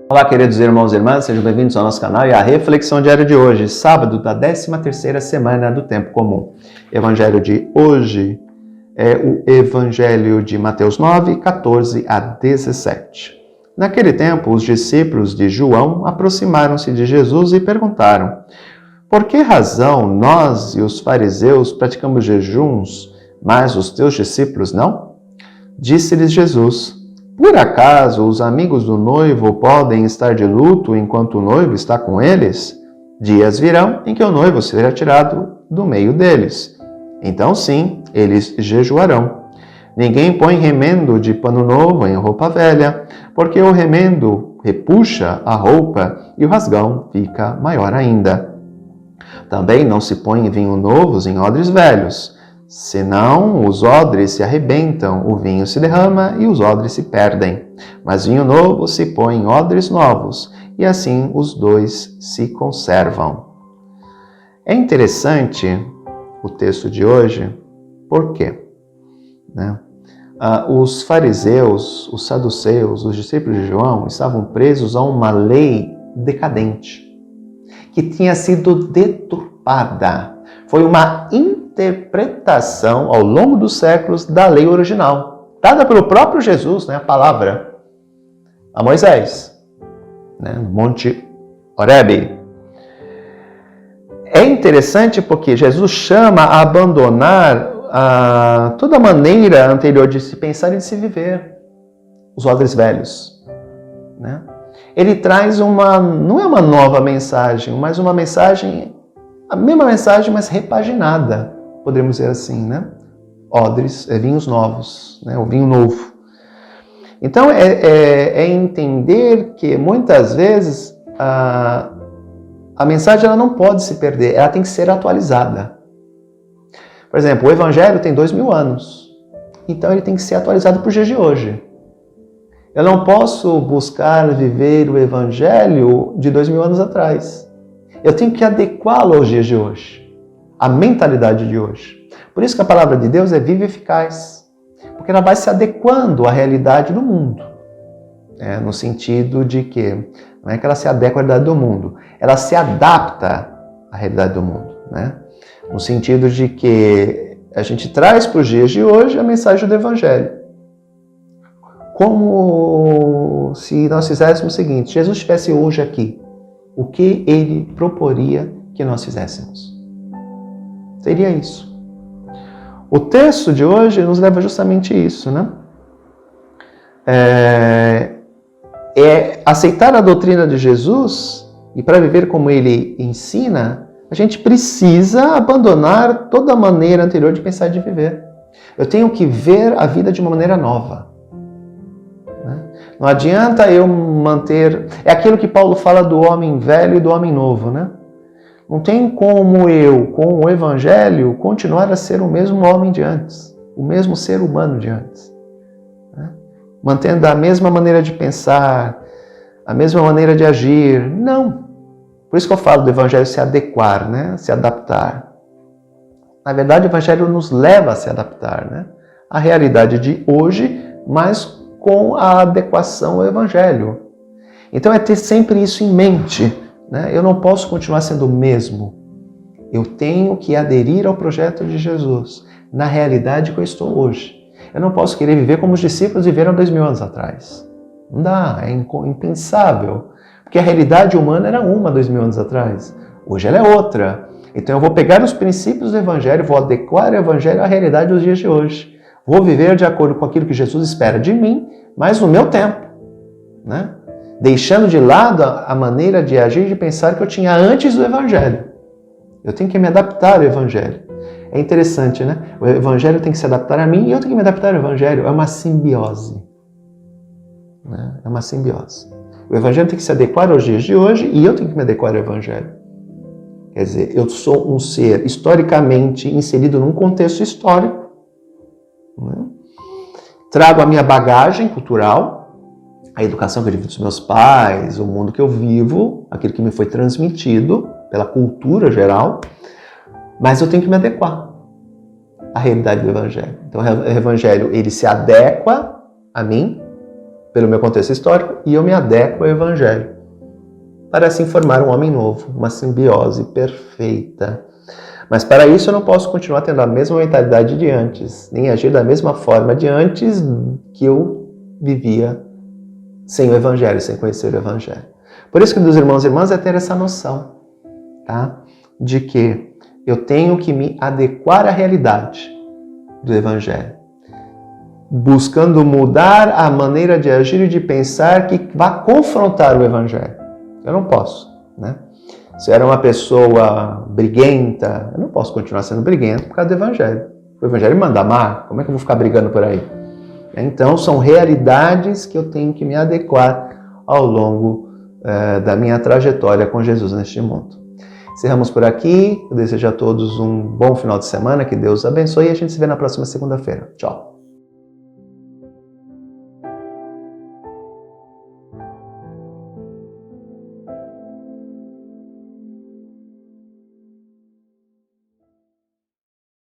Olá, queridos irmãos e irmãs, sejam bem-vindos ao nosso canal e à reflexão diária de hoje, sábado da 13ª semana do Tempo Comum. O evangelho de hoje é o evangelho de Mateus 9, 14 a 17. Naquele tempo, os discípulos de João aproximaram-se de Jesus e perguntaram: por que razão nós e os fariseus praticamos jejuns, mas os teus discípulos não? Disse-lhes Jesus: por acaso os amigos do noivo podem estar de luto enquanto o noivo está com eles? Dias virão em que o noivo será tirado do meio deles. Então sim, eles jejuarão. Ninguém põe remendo de pano novo em roupa velha, porque o remendo repuxa a roupa e o rasgão fica maior ainda. Também não se põe vinho novos em odres velhos, senão os odres se arrebentam, o vinho se derrama e os odres se perdem. Mas vinho novo se põe em odres novos, e assim os dois se conservam. É interessante o texto de hoje, por quê? Os fariseus, os saduceus, os discípulos de João estavam presos a uma lei decadente, que tinha sido deturpada. Foi uma interpretação ao longo dos séculos da lei original, dada pelo próprio Jesus, a palavra, a Moisés, no Monte Horebe. É interessante porque Jesus chama a abandonar toda a maneira anterior de se pensar e de se viver, os odres velhos. Ele traz não é uma nova mensagem, mas uma mensagem, a mesma mensagem, mas repaginada, poderíamos dizer assim, Odres, vinhos novos, o vinho novo. Então, é entender que muitas vezes a mensagem ela não pode se perder, ela tem que ser atualizada. Por exemplo, o Evangelho tem 2000 anos, então ele tem que ser atualizado para os dias de hoje. Eu não posso buscar viver o Evangelho de 2000 anos atrás. Eu tenho que adequá-lo aos dias de hoje, à mentalidade de hoje. Por isso que a palavra de Deus é viva e eficaz, porque ela vai se adequando à realidade do mundo. No sentido de que não é que ela se adequa à realidade do mundo, ela se adapta à realidade do mundo. No sentido de que a gente traz para os dias de hoje a mensagem do Evangelho. Como se nós fizéssemos o seguinte: Jesus estivesse hoje aqui, o que ele proporia que nós fizéssemos? Seria isso. O texto de hoje nos leva justamente a isso, É aceitar a doutrina de Jesus, e para viver como ele ensina, a gente precisa abandonar toda a maneira anterior de pensar e de viver. Eu tenho que ver a vida de uma maneira nova. Não adianta eu manter... É aquilo que Paulo fala do homem velho e do homem novo, Não tem como eu, com o Evangelho, continuar a ser o mesmo homem de antes, o mesmo ser humano de antes. Mantendo a mesma maneira de pensar, a mesma maneira de agir. Não. Por isso que eu falo do Evangelho se adequar, se adaptar. Na verdade, o Evangelho nos leva a se adaptar, à realidade de hoje, mas com a adequação ao Evangelho. Então é ter sempre isso em mente. Eu não posso continuar sendo o mesmo. Eu tenho que aderir ao projeto de Jesus, na realidade que eu estou hoje. Eu não posso querer viver como os discípulos viveram 2000 anos atrás. Não dá, é impensável. Porque a realidade humana era uma 2000 anos atrás. Hoje ela é outra. Então eu vou pegar os princípios do Evangelho, vou adequar o Evangelho à realidade dos dias de hoje. Vou viver de acordo com aquilo que Jesus espera de mim, mas no meu tempo. Deixando de lado a maneira de agir e de pensar que eu tinha antes do Evangelho. Eu tenho que me adaptar ao Evangelho. É interessante, O Evangelho tem que se adaptar a mim e eu tenho que me adaptar ao Evangelho. É uma simbiose. É uma simbiose. O Evangelho tem que se adequar aos dias de hoje e eu tenho que me adequar ao Evangelho. Quer dizer, eu sou um ser historicamente inserido num contexto histórico. Trago a minha bagagem cultural, a educação que eu tive dos meus pais, o mundo que eu vivo, aquilo que me foi transmitido pela cultura geral, mas eu tenho que me adequar à realidade do Evangelho. Então o Evangelho ele se adequa a mim, pelo meu contexto histórico e eu me adequo ao Evangelho para assim formar um homem novo, uma simbiose perfeita. Mas para isso eu não posso continuar tendo a mesma mentalidade de antes, nem agir da mesma forma de antes que eu vivia sem o Evangelho, sem conhecer o Evangelho. Por isso que, dos irmãos e irmãs, é ter essa noção, tá? De que eu tenho que me adequar à realidade do Evangelho, buscando mudar a maneira de agir e de pensar que vá confrontar o Evangelho. Eu não posso, né? Se eu era uma pessoa briguenta, eu não posso continuar sendo briguento por causa do Evangelho. O Evangelho me manda amar, como é que eu vou ficar brigando por aí? Então, são realidades que eu tenho que me adequar ao longo da minha trajetória com Jesus neste mundo. Encerramos por aqui. Eu desejo a todos um bom final de semana, que Deus abençoe e a gente se vê na próxima segunda-feira. Tchau!